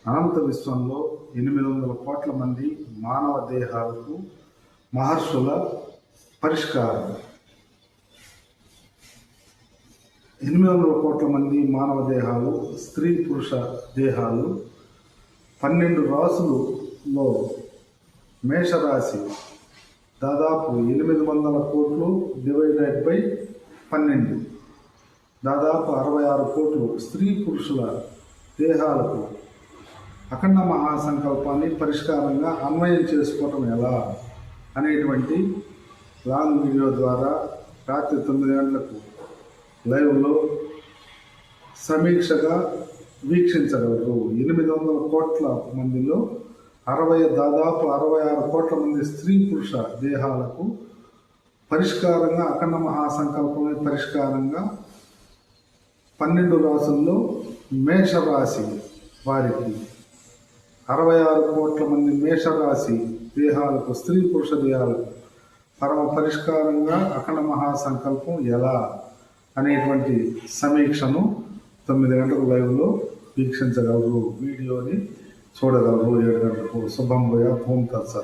అనంత విశ్వంలో 800 కోట్ల మంది మానవ దేహాలకు మహర్షుల పరిష్కారం. 800 కోట్ల మంది మానవ దేహాలు, స్త్రీ పురుష దేహాలు, 12 రాసులలో మేషరాశి దాదాపు 800 కోట్లు డివైడెడ్ బై 12, దాదాపు 66 కోట్లు స్త్రీ పురుషుల దేహాలకు అఖండ మహాసంకల్పాన్ని పరిష్కారంగా అన్వయం చేసుకోవటం ఎలా అనేటువంటి లాంగ్ వీడియో ద్వారా రాత్రి 9 గంటలకు లైవ్లో సమీక్షగా వీక్షించగలరు. 800 కోట్ల మందిలో దాదాపు 66 కోట్ల మంది స్త్రీ పురుష దేహాలకు పరిష్కారంగా అఖండ మహాసంకల్పమే పరిష్కారంగా 12 రాసుల్లో మేషరాశి వారికి 66 కోట్ల మంది మేషరాశి దేహాలకు, స్త్రీ పురుష దేహాలకు పరమ పరిష్కారంగా అఖండ మహాసంకల్పం ఎలా అనేటువంటి సమీక్షను 9 గంటల లైవ్లో వీక్షించగలరు. వీడియోని చూడగలరు. 7 గంటలకు. శుభం భూయా. ఓం తత్సత్.